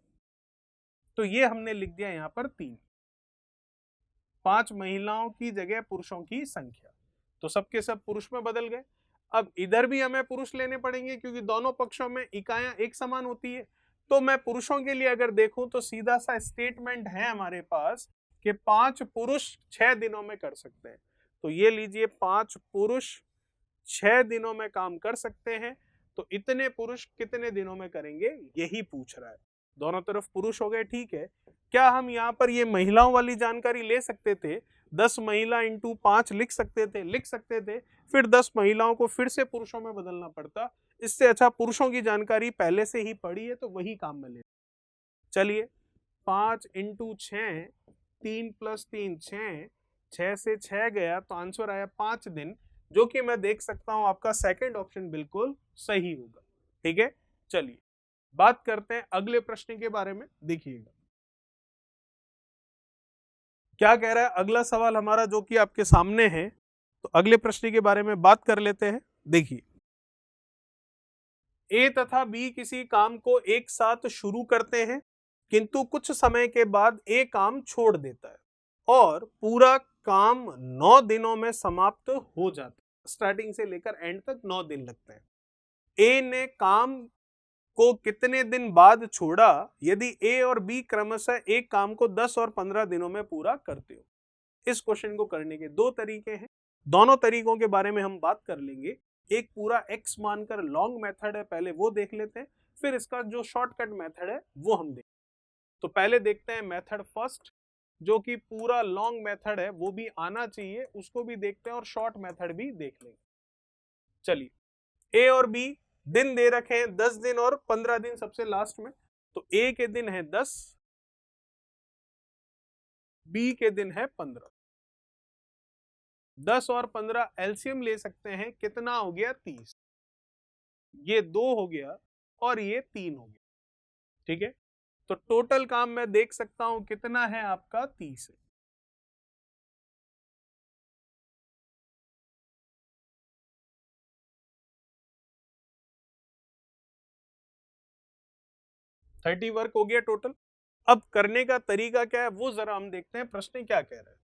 तो ये हमने लिख दिया यहां पर 3, 5 महिलाओं की जगह पुरुषों की संख्या, तो सबके सब पुरुष में बदल गए। अब इधर भी हमें पुरुष लेने पड़ेंगे, क्योंकि दोनों पक्षों में इकाइयां एक समान होती है। तो मैं पुरुषों के लिए अगर देखूं तो सीधा सा स्टेटमेंट है हमारे पास कि 5 पुरुष 6 दिनों में कर सकते हैं। तो ये लीजिए, 5 पुरुष 6 दिनों में काम कर सकते हैं, तो इतने पुरुष कितने दिनों में करेंगे यही पूछ रहा है। दोनों तरफ पुरुष हो गए, ठीक है। क्या हम यहाँ पर ये महिलाओं वाली जानकारी ले सकते थे, 10 महिला इंटू 5 लिख सकते थे, लिख सकते थे, फिर 10 महिलाओं को फिर से पुरुषों में बदलना पड़ता। इससे अच्छा पुरुषों की जानकारी पहले से ही पड़ी है, तो वही काम में ले। चलिए, 5 इंटू 6, 3 + 3 6, 6 से 6 गया, तो आंसर आया 5 दिन, जो कि मैं देख सकता हूं आपका सेकंड ऑप्शन बिल्कुल सही होगा। ठीक है, चलिए बात करते हैं अगले प्रश्न के बारे में। देखिएगा क्या कह रहा है अगला सवाल हमारा, जो कि आपके सामने है। तो अगले प्रश्न के बारे में बात कर लेते हैं। देखिए, ए तथा बी किसी काम को एक साथ शुरू करते हैं, किंतु कुछ समय के बाद ए काम छोड़ देता है और पूरा काम 9 दिनों में समाप्त हो जाता है। स्टार्टिंग से लेकर एंड तक 9 दिन लगते हैं। ए ने काम को कितने दिन बाद छोड़ा, यदि ए और बी क्रमशः एक काम को 10 और 15 दिनों में पूरा करते हो। इस क्वेश्चन को करने के दो तरीके हैं, दोनों तरीकों के बारे में हम बात कर लेंगे। एक पूरा x मानकर लॉन्ग मेथड है, पहले वो देख लेते हैं, फिर इसका जो शॉर्टकट मेथड है वो हम देखें। तो पहले देखते हैं मेथड फर्स्ट, जो कि पूरा लॉन्ग मेथड है, वो भी आना चाहिए, उसको भी देखते हैं और शॉर्ट मेथड भी देख लेंगे। चलिए, ए और बी दिन दे रखे हैं 10 दिन और 15 दिन सबसे लास्ट में। तो ए के दिन है 10, बी के दिन है 15। 10 और 15 एलसीएम ले सकते हैं, कितना हो गया 30। ये 2 हो गया और ये 3 हो गया, ठीक है। तो टोटल काम मैं देख सकता हूं कितना है आपका 30 है। थर्टी वर्क हो गया टोटल। अब करने का तरीका क्या है वो जरा हम देखते हैं, प्रश्न क्या कह रहा है।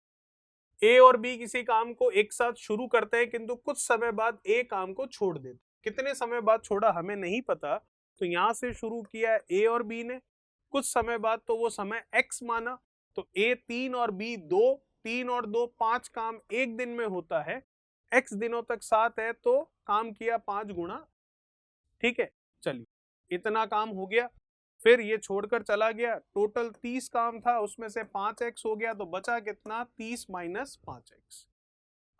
ए और बी किसी काम को एक साथ शुरू करते हैं, किंतु कुछ समय बाद ए काम को छोड़ देते। कितने समय बाद छोड़ा हमें नहीं पता, तो यहां से शुरू किया ए और बी ने, कुछ समय बाद तो वो समय x माना, तो ए 3 और बी 2, 3 और 2 5 काम एक दिन में होता है, x दिनों तक साथ है तो काम किया 5 गुना, ठीक है। चलिए इतना काम हो गया, फिर ये छोड़कर चला गया, टोटल 30 काम था, उसमें से 5x हो गया, तो बचा कितना 30 माइनस 5x।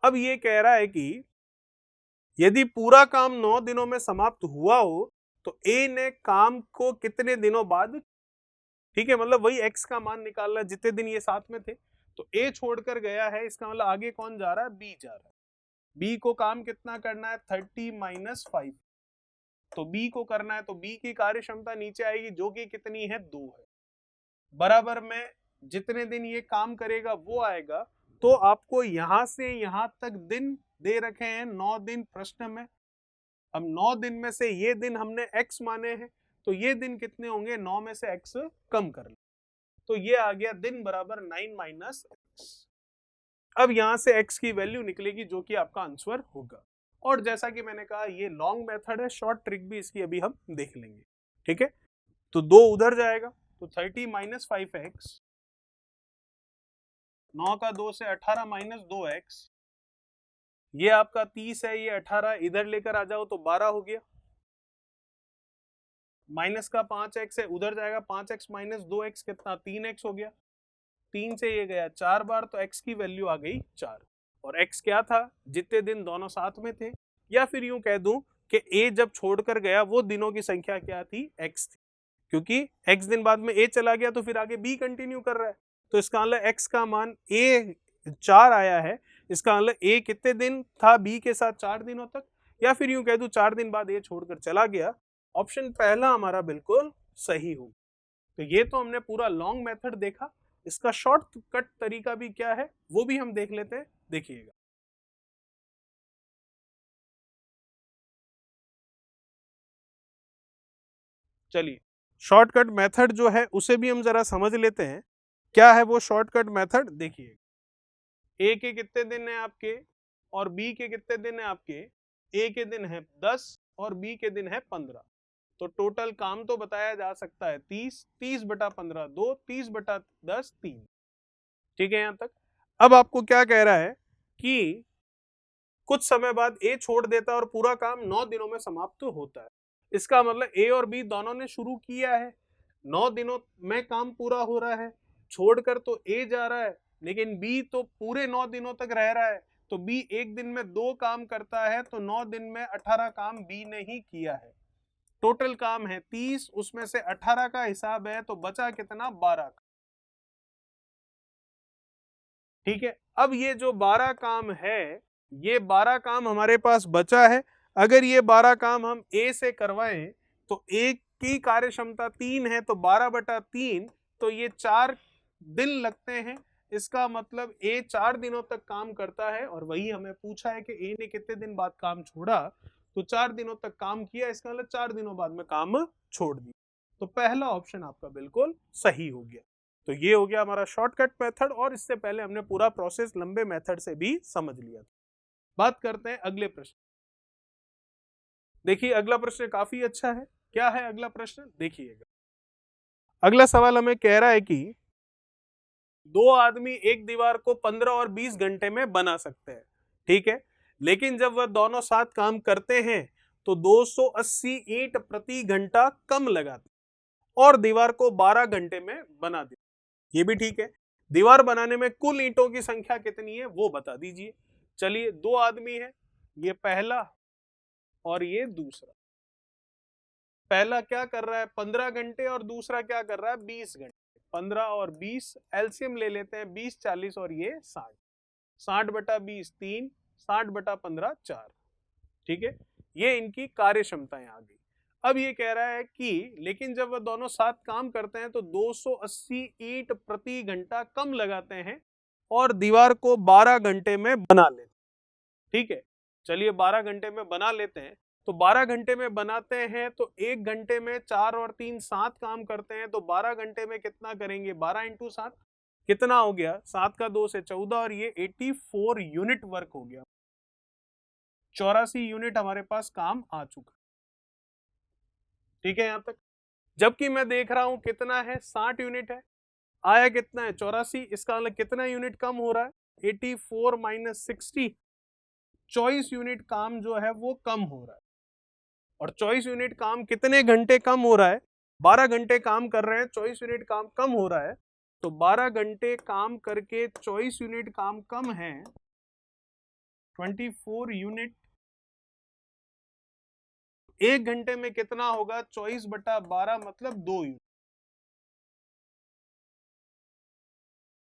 अब ये कह रहा है कि यदि पूरा काम 9 दिनों में समाप्त हुआ हो तो ए ने काम को कितने दिनों बाद, ठीक है, मतलब वही x का मान निकालना जितने दिन ये साथ में थे। तो ए छोड़कर गया है, इसका मतलब आगे कौन जा रहा है, बी जा रहा है। बी को काम कितना करना है 30 माइनस 5, तो बी को करना है, तो बी की कार्य क्षमता नीचे आएगी जो कि कितनी है 2 है, बराबर में जितने दिन ये काम करेगा वो आएगा। तो आपको यहां से यहां तक दिन दे रखे हैं 9 दिन प्रश्न में। अब 9 दिन में से ये दिन हमने x माने हैं, तो ये दिन कितने होंगे, 9 में से x कम कर ले, तो ये आ गया दिन बराबर 9 माइनस x। अब यहां से x की वैल्यू निकलेगी जो कि आपका आंसर होगा। और जैसा कि मैंने कहा ये लॉन्ग मेथड है, शॉर्ट ट्रिक भी इसकी अभी हम देख लेंगे, ठीक है। तो 2 उधर जाएगा, तो 30 माइनस 5x, 9 का 2 से 18 माइनस 2x, ये आपका 30 है, ये 18 इधर लेकर आ जाओ तो 12 हो गया, माइनस का 5x है उधर जाएगा, 5x माइनस 2x कितना 3x हो गया, 3 से ये गया 4 बार, तो x की वैल्यू आ गई 4। और x क्या था, जितने दिन दोनों साथ में थे, या फिर यूं कह दूं कि a जब छोड़कर गया वो दिनों की संख्या क्या थी, x थी, क्योंकि x दिन बाद में a चला गया तो फिर आगे b कंटिन्यू कर रहा है, तो इसका मतलब x का मान a 4 आया है, इसका मतलब a कितने दिन था b के साथ 4 दिनों तक, या फिर यूं कह दूं 4 दिन बाद a छोड़कर चला गया। ऑप्शन पहला हमारा बिल्कुल सही होगा। तो ये तो हमने पूरा लॉन्ग मेथड देखा, इसका शॉर्ट कट तरीका भी क्या है वो भी हम देख लेते हैं, देखिएगा। चलिए शॉर्टकट मेथड जो है उसे भी हम जरा समझ लेते हैं, क्या है वो शॉर्टकट मेथड, देखिए। ए के कितने दिन है आपके और बी के कितने दिन है आपके, ए के दिन है 10 और बी के दिन है 15, तो टोटल काम तो बताया जा सकता है 30, 30 बटा 15 2, 30 बटा 10 3, ठीक है यहां तक। अब आपको क्या कह रहा है कि कुछ समय बाद ए छोड़ देता है और पूरा काम 9 दिनों में समाप्त होता है, इसका मतलब ए और बी दोनों ने शुरू किया है, 9 दिनों में काम पूरा हो रहा है, छोड़कर तो ए जा रहा है, लेकिन बी तो पूरे 9 दिनों तक रह रहा है, तो बी एक दिन में 2 काम करता है, तो 9 दिन में 18 काम बी ने ही किया है। टोटल काम है 30, उसमें से 18 का हिसाब है, तो बचा कितना 12 का, ठीक है। अब ये जो 12 काम है, ये 12 काम हमारे पास बचा है, अगर ये 12 काम हम ए से करवाएं तो ए की कार्य क्षमता 3 है, तो 12 बटा 3, तो ये 4 दिन लगते हैं, इसका मतलब ए 4 दिनों तक काम करता है, और वही हमें पूछा है कि ए ने कितने दिन बाद काम छोड़ा, तो 4 दिनों तक काम किया, इसका मतलब 4 दिनों बाद में काम छोड़ दिया, तो पहला ऑप्शन आपका बिल्कुल सही हो गया। तो ये हो गया हमारा शॉर्टकट मेथड, और इससे पहले हमने पूरा प्रोसेस लंबे मेथड से भी समझ लिया था। बात करते हैं अगले प्रश्न। देखिए अगला प्रश्न काफी अच्छा है, क्या है अगला प्रश्न देखिएगा। अगला सवाल हमें कह रहा है कि दो आदमी एक दीवार को 15 और 20 घंटे में बना सकते हैं, ठीक है, लेकिन जब वह दोनों साथ काम करते हैं तो 280 ईंट प्रति घंटा कम लगाते और दीवार को 12 घंटे में बना देते। ये भी ठीक है। दीवार बनाने में कुल ईंटों की संख्या कितनी है वो बता दीजिए। चलिए, दो आदमी है, ये पहला और ये दूसरा। पहला क्या कर रहा है 15 घंटे और दूसरा क्या कर रहा है 20 घंटे। 15 और 20 एलसीएम ले लेते हैं, 20 40 और ये 60। 60 बटा 20 3, 60 बटा 15 4। ठीक है, ये इनकी कार्य क्षमताएं आ गई। अब ये कह रहा है कि लेकिन जब वह दोनों साथ काम करते हैं तो 280 ईंट प्रति घंटा कम लगाते हैं और दीवार को 12 घंटे में बना लेते हैं। ठीक है, चलिए 12 घंटे में बना लेते हैं। तो 12 घंटे में बनाते हैं तो 1 घंटे में 4 और 3 7 काम करते हैं, तो 12 घंटे में कितना करेंगे 12 इंटू 7 कितना हो गया 7 का 2 से 14 और ये 84 यूनिट वर्क हो गया। 84 यूनिट हमारे पास काम आ चुका। ठीक है यहां तक। जबकि मैं देख रहा हूं कितना है 60 यूनिट है, आया कितना है 84। इसका मतलब कितना यूनिट कम हो रहा है 84 माइनस 60, 24 यूनिट काम जो है वो कम हो रहा है। और 24 यूनिट काम कितने घंटे कम हो रहा है 12 घंटे काम कर रहे हैं, 24 यूनिट काम कम हो रहा है। तो 12 घंटे काम करके 24 यूनिट काम कम है 24 यूनिट। एक घंटे में कितना होगा 24 बटा 12 मतलब 2 यूनिट।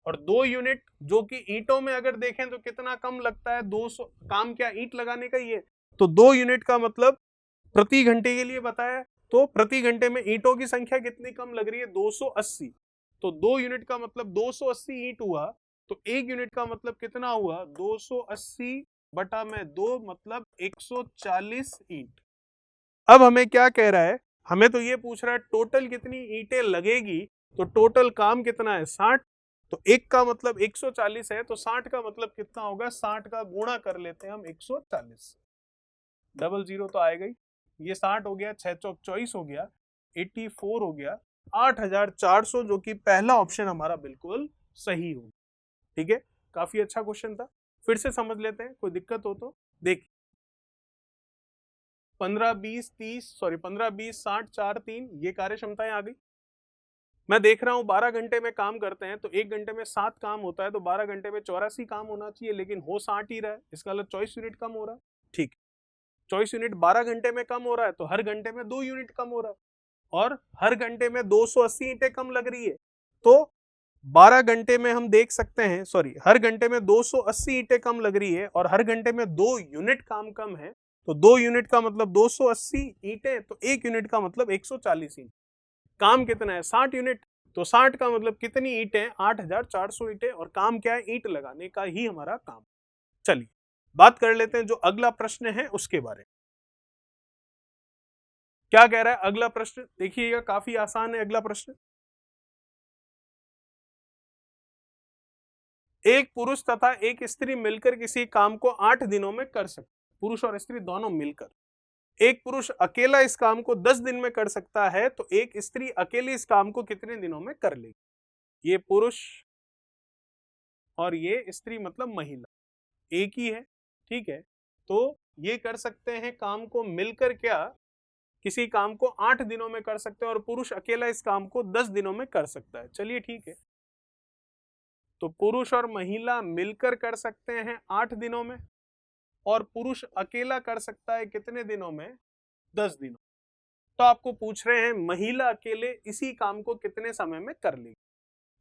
और 2 यूनिट जो कि ईंटों में अगर देखें तो कितना कम लगता है 200 काम क्या ईंट लगाने का ही है। तो 2 यूनिट का मतलब प्रति घंटे के लिए बताया, तो प्रति घंटे में ईंटों की संख्या कितनी कम लग रही है 280। तो 2 यूनिट का मतलब 280 ईंट हुआ। तो 1 यूनिट का मतलब कितना हुआ 280 बटा में 2 मतलब 140 ईंट। अब हमें क्या कह रहा है, हमें तो ये पूछ रहा है टोटल कितनी ईंटें लगेगी। तो टोटल काम कितना है 60। तो एक का मतलब 140 है, तो 60 का मतलब कितना होगा 60 का गुणा कर लेते हैं हम 140। डबल जीरो तो आएगा ही। ये 60 हो गया, 6 चौक 24 हो गया, 84 हो गया, 8400, जो कि पहला ऑप्शन हमारा बिल्कुल सही हो। ठीक है, काफी अच्छा क्वेश्चन था। फिर से समझ लेते हैं, कोई दिक्कत हो तो देखिए। 15 20 30 सॉरी 15 20 60 4 3 ये कार्य क्षमताएं आ गई। मैं देख रहा हूं 12 घंटे में काम करते हैं तो 1 घंटे में 7 काम होता है, तो 12 घंटे में 84 काम होना चाहिए, लेकिन हो 60 ही रहा है। इसका मतलब 24 यूनिट कम हो रहा है। ठीक, 24 यूनिट 12 घंटे में कम हो रहा है, तो हर घंटे में 2 यूनिट कम हो रहा है और हर घंटे में 280 ईंटें कम लग रही है। तो 12 घंटे में हम देख सकते हैं, सॉरी हर घंटे में 280 ईंटें कम लग रही है और हर घंटे में 2 यूनिट काम कम है। तो 2 यूनिट का मतलब 280 ईंटें, तो 1 यूनिट का मतलब 140 ईंट। काम कितना है 60 यूनिट, तो 60 का मतलब कितनी ईंटें 8400 ईंटें, और काम क्या है ईंट लगाने का ही हमारा काम। चलिए बात कर लेते हैं जो अगला प्रश्न है उसके बारे में। क्या कह रहा है अगला प्रश्न, देखिएगा काफी आसान है अगला प्रश्न। एक पुरुष तथा एक स्त्री मिलकर किसी काम को 8 दिनों में कर सकते, पुरुष और स्त्री दोनों मिलकर। एक पुरुष अकेला इस काम को 10 दिन में कर सकता है, तो एक स्त्री अकेली इस काम को कितने दिनों में कर लेगी। ये पुरुष और ये स्त्री मतलब महिला एक ही है। ठीक है, तो ये कर सकते हैं काम को मिलकर, क्या किसी काम को 8 दिनों में कर सकते हैं, और पुरुष अकेला इस काम को 10 दिनों में कर सकता है। चलिए ठीक है, तो पुरुष और महिला मिलकर कर सकते हैं 8 दिनों में, और पुरुष अकेला कर सकता है कितने दिनों में 10 दिनों। तो आपको पूछ रहे हैं महिला अकेले इसी काम को कितने समय में कर लेगी।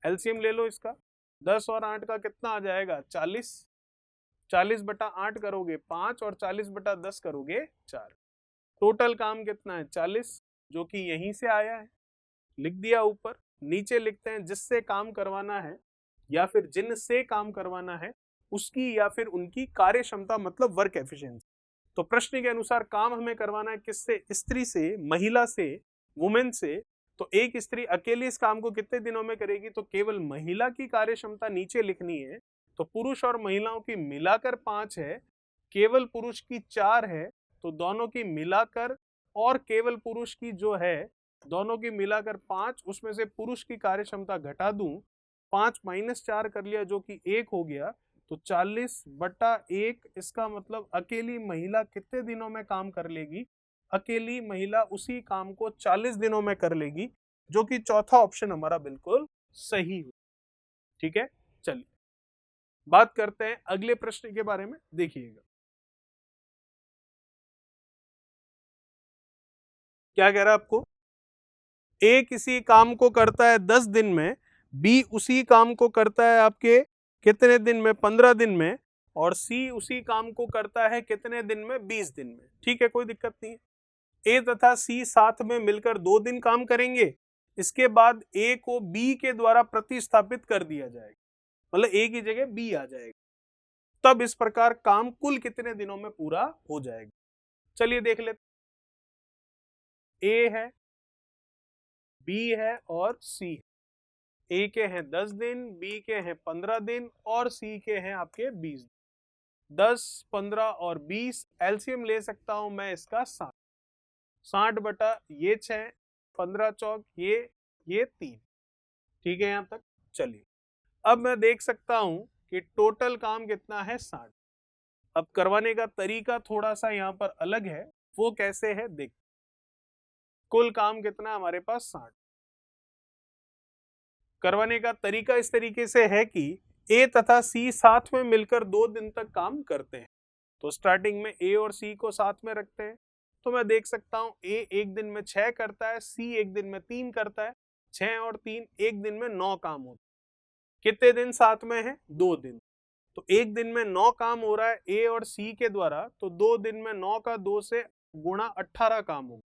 एलसीएम ले लो इसका, 10 और 8 का कितना आ जाएगा 40। 40 बटा 8 करोगे 5 और 40 बटा 10 करोगे 4। टोटल काम कितना है 40, जो कि यहीं से आया है, लिख दिया ऊपर। नीचे लिखते हैं जिससे काम करवाना है या फिर जिनसे काम करवाना है उसकी या फिर उनकी कार्य क्षमता मतलब वर्क एफिशिएंसी। तो प्रश्न के अनुसार काम हमें करवाना है किससे, स्त्री से, महिला से, वुमेन से। तो एक स्त्री अकेले इस काम को कितने दिनों में करेगी, तो केवल महिला की कार्य क्षमता नीचे लिखनी है। तो पुरुष और महिलाओं की मिलाकर 5 है, केवल पुरुष की 4 है, तो दोनों की मिलाकर और केवल पुरुष की जो है दोनों की मिलाकर 5, उसमें से पुरुष की कार्य क्षमता घटा दूं 5 - 4 कर लिया जो कि 1 हो गया, तो 40/1, इसका मतलब अकेली महिला कितने दिनों में काम कर लेगी? अकेली महिला उसी काम को 40 दिनों में कर लेगी, जो कि चौथा ऑप्शन हमारा बिल्कुल सही हो। ठीक है, चलिए बात करते हैं अगले प्रश्न के बारे में। देखिएगा क्या कह रहा है आपको। ए किसी काम को करता है 10 दिन में, बी उसी काम को करता है आपके कितने दिन में? 15 दिन में, और सी उसी काम को करता है कितने दिन में? 20 दिन में। ठीक है, कोई दिक्कत नहीं है। ए तथा सी साथ में मिलकर 2 दिन काम करेंगे, इसके बाद ए को बी के द्वारा प्रतिस्थापित कर दिया जाएगा, मतलब ए की जगह बी आ जाएगा, तब इस प्रकार काम कुल कितने दिनों में पूरा हो जाएगा। चलिए देख लेते। ए है, बी है और सी है। ए के हैं 10 दिन, बी के हैं 15 दिन और सी के हैं आपके 20 दिन। 10, 15 और 20 एलसीएम ले सकता हूं मैं इसका 60। 60 बटा ये 6, 15 चौक ये 3। ठीक है यहां तक। चलिए अब मैं देख सकता हूं कि टोटल काम कितना है? 60। अब करवाने का तरीका थोड़ा सा यहां पर अलग है, वो कैसे है देख। कुल काम कितना हमारे पास? 60। करवाने का तरीका इस तरीके से है कि ए तथा सी साथ में मिलकर 2 दिन तक काम करते हैं, तो स्टार्टिंग में ए और सी को साथ में रखते हैं। तो मैं देख सकता हूं ए एक दिन में 6 करता है, सी एक दिन में 3 करता है, 6 और 3 एक दिन में 9 काम होता है। कितने दिन साथ में है? 2 दिन। तो एक दिन में 9 काम हो रहा है ए और सी के द्वारा, तो 2 दिन में 9 का 2 से गुणा 18 काम होगा।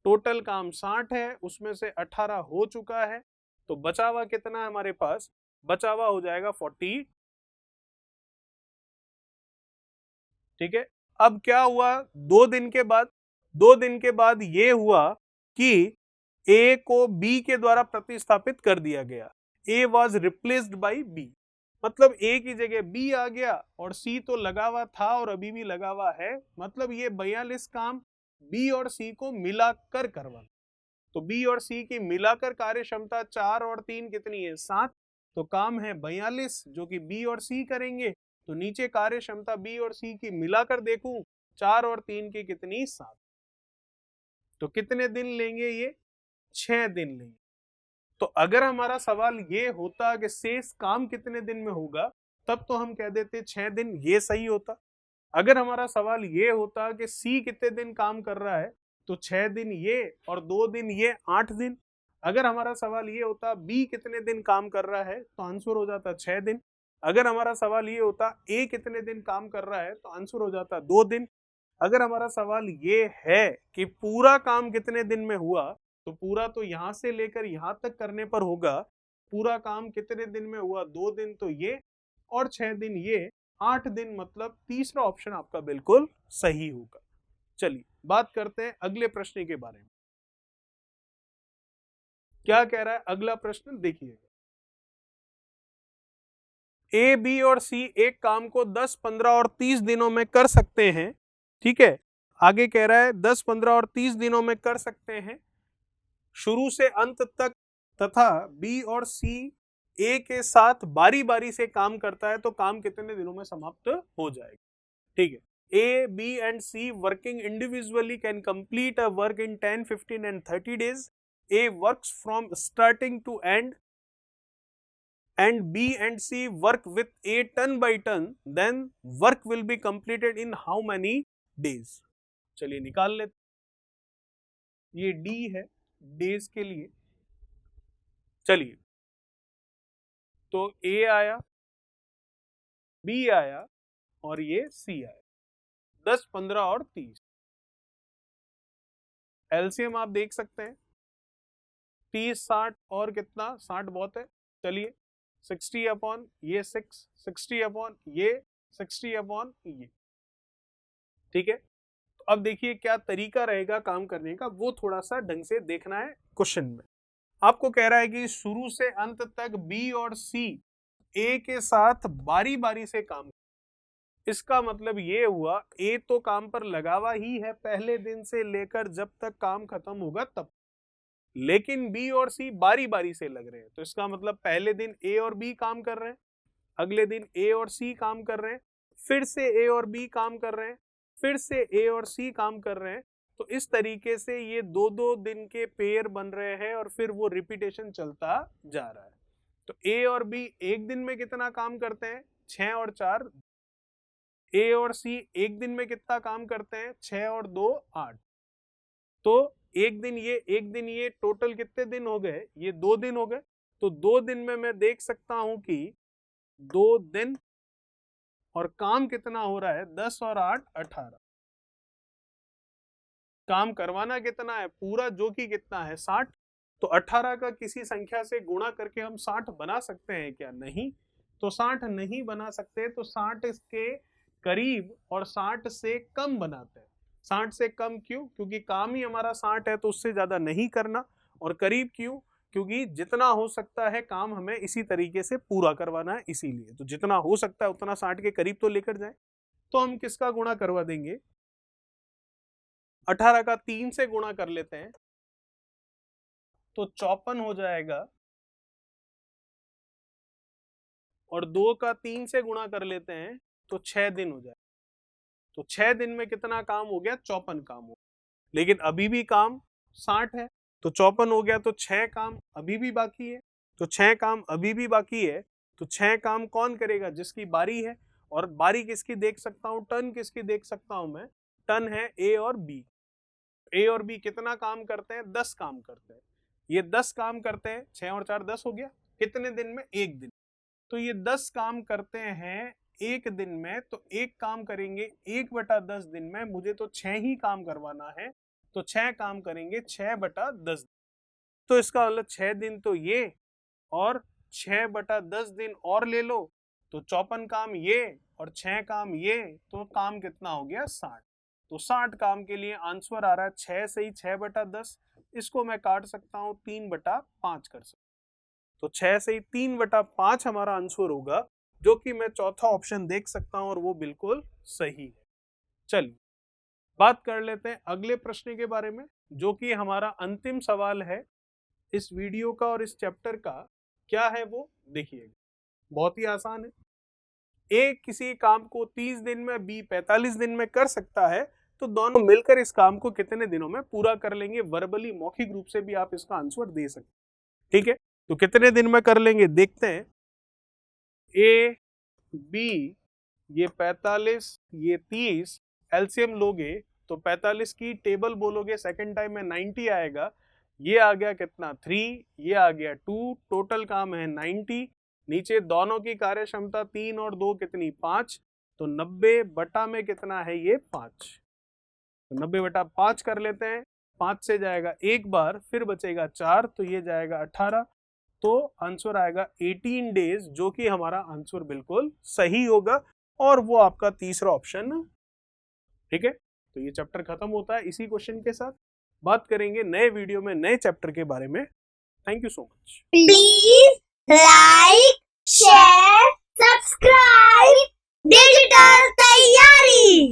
टोटल काम 60 है, उसमें से 18 हो चुका है, तो बचा हुआ कितना है हमारे पास? बचा हुआ हो जाएगा 40। ठीक है, अब क्या हुआ 2 दिन के बाद? 2 दिन के बाद ये हुआ कि ए को बी के द्वारा प्रतिस्थापित कर दिया गया। A was replaced by B, मतलब ए की जगह बी आ गया, और सी तो लगा हुआ था और अभी भी लगा हुआ है, मतलब ये 42 काम बी और सी को मिलाकर करवा। तो बी और सी की मिलाकर कार्य क्षमता 4 और 3 कितनी है? 7। तो काम है 42 जो कि बी और सी करेंगे, तो नीचे कार्य क्षमता बी और सी की मिलाकर देखूं, 4 और 3 की कितनी? 7। तो कितने दिन लेंगे ये? 6 दिन लेंगे। तो अगर हमारा सवाल ये होता कि शेष काम कितने दिन में होगा, तब तो हम कह देते 6 दिन, ये सही होता। अगर हमारा सवाल ये होता कि सी कितने दिन काम कर रहा है, तो 6 दिन ये और 2 दिन ये, 8 दिन। अगर हमारा सवाल ये होता बी कितने दिन काम कर रहा है, तो आंसर हो जाता 6 दिन। अगर हमारा सवाल ये होता ए कितने दिन काम कर रहा है, तो आंसर हो जाता 2 दिन। अगर हमारा सवाल ये है कि पूरा काम कितने दिन में हुआ, तो पूरा तो यहां से लेकर यहां तक करने पर होगा। पूरा काम कितने दिन में हुआ? 2 दिन तो ये और 6 दिन ये, 8 दिन, मतलब तीसरा ऑप्शन आपका बिल्कुल सही होगा। चलिए बात करते हैं अगले प्रश्न के बारे में। क्या कह रहा है अगला प्रश्न? देखिएगा, ए, बी और सी एक काम को 10, 15 और 30 दिनों में कर सकते हैं। ठीक है, आगे कह रहा है 10, 15 और 30 दिनों में कर सकते हैं शुरू से अंत तक, तथा बी और सी ए के साथ बारी बारी से काम करता है, तो काम कितने दिनों में समाप्त हो जाएगा। ठीक है, A, B and C working individually can complete a work in 10, 15 and 30 days. A works from starting to end and B and C work with A turn by turn, then work will be completed in how many days? चलिए निकाल लेते। ये D है days के लिए। चलिए, तो A आया, B आया और ये C आया, 10, 15 और 30। एलसीएम आप देख सकते हैं, 30, 60 और कितना? 60 बहुत है। चलिए 60 अपॉन ये 6, 60 अपॉन ये, 60 अपॉन ये। ठीक है, तो अब देखिए क्या तरीका रहेगा काम करने का, वो थोड़ा सा ढंग से देखना है। क्वेश्चन में आपको कह रहा है कि शुरू से अंत तक बी और सी ए के साथ बारी बारी से काम। इसका मतलब ये हुआ ए तो काम पर लगा हुआ ही है पहले दिन से लेकर जब तक काम खत्म होगा तब। लेकिन बी और सी बारी बारी से लग रहे हैं। तो इसका मतलब पहले दिन ए और बी काम कर रहे हैं, अगले दिन ए और सी काम कर रहे हैं, फिर से ए और बी काम कर रहे हैं, फिर से ए और सी काम कर रहे हैं। तो इस तरीके से ये 2-2 दिन के पेयर बन रहे हैं और फिर वो रिपीटेशन चलता जा रहा है। तो ए और बी एक दिन में कितना काम करते हैं? 6 और 4। ए और सी एक दिन में कितना काम करते हैं? 6 और 2 8। तो एक दिन ये टोटल कितने दिन हो गए? ये 2 दिन हो गए। तो 2 दिन में मैं देख सकता हूं कि 2 दिन और काम कितना हो रहा है? 10 और 8 18। काम करवाना कितना है? पूरा, जो कि कितना है? 60। तो 18 का किसी संख्या से गुणा करके हम 60 बना सकते हैं क्या? नहीं। तो 60 नहीं बना सकते। तो 60 के करीब और 60 से कम बनाते हैं। 60 से कम क्यों? क्योंकि काम ही हमारा 60 है, तो उससे ज्यादा नहीं करना। और करीब क्यों? क्योंकि जितना हो सकता है काम हमें इसी तरीके से पूरा करवाना है, इसीलिए। तो जितना हो सकता है उतना 60 के करीब तो लेकर जाए। तो हम किसका गुणा करवा देंगे? 18 का 3 से गुणा कर लेते हैं तो 54 हो जाएगा, और 2 का 3 से गुणा कर लेते हैं तो 6 दिन हो जाएगा। तो 6 दिन में कितना काम हो गया? 54 काम हो गया। लेकिन अभी भी काम 60 है, तो 54 हो गया, तो 6 काम अभी भी बाकी है। तो 6 काम अभी भी बाकी है। तो 6 काम कौन करेगा? जिसकी बारी है। और बारी किसकी देख सकता हूं? टर्न किसकी देख सकता हूं मैं? टर्न है ए और बी। ए और बी कितना काम करते हैं? 10 काम करते हैं। ये 10 काम करते हैं, 6 और 4 10 हो गया। कितने दिन में? एक दिन। तो ये 10 काम करते हैं एक दिन में। तो एक काम करेंगे 1/10 दिन में। मुझे तो 6 ही काम करवाना है, तो 6 काम करेंगे 6/10। तो इसका मतलब 6 दिन तो ये, और 6/10 दिन और ले लो, तो 54 काम ये और 6 काम ये। तो काम कितना हो गया? 60। तो 60 काम के लिए आंसर आ रहा है 6 से ही 6/10। इसको मैं काट सकता हूं 3/5 कर सकता हूं। तो 6 से ही 3/5 हमारा आंसर होगा, जो कि मैं चौथा ऑप्शन देख सकता हूं और वो बिल्कुल सही है। चलिए बात कर लेते हैं अगले प्रश्न के बारे में, जो कि हमारा अंतिम सवाल है इस वीडियो का और इस चैप्टर का। क्या है वो? देखिएगा, बहुत ही आसान है। ए किसी काम को 30 दिन में, बी 45 दिन में कर सकता है, तो दोनों मिलकर इस काम को कितने दिनों में पूरा कर लेंगे? वर्बली, मौखिक रूप से भी आप इसका आंसर दे सकते हैं। ठीक है, तो कितने दिन में कर लेंगे देखते हैं। ए बी, ये 45, ये 30, एलसीएम लोगे तो 45 की टेबल बोलोगे, सेकंड टाइम में 90 आएगा। ये आ गया कितना? 3, ये आ गया 2, टोटल काम है 90। नीचे दोनों की कार्य क्षमता 3 और 2 कितनी? 5। तो 90 बटा में कितना है? ये 5। तो 90/5 कर लेते हैं। 5 से जाएगा एक बार, फिर बचेगा 4, तो ये जाएगा 18। तो आंसर आएगा 18 डेज, जो कि हमारा आंसर बिल्कुल सही होगा, और वो आपका तीसरा ऑप्शन। ठीक है, तो ये चैप्टर खत्म होता है इसी क्वेश्चन के साथ। बात करेंगे नए वीडियो में नए चैप्टर के बारे में। Thank you so much. Please like, share, subscribe digital तैयारी।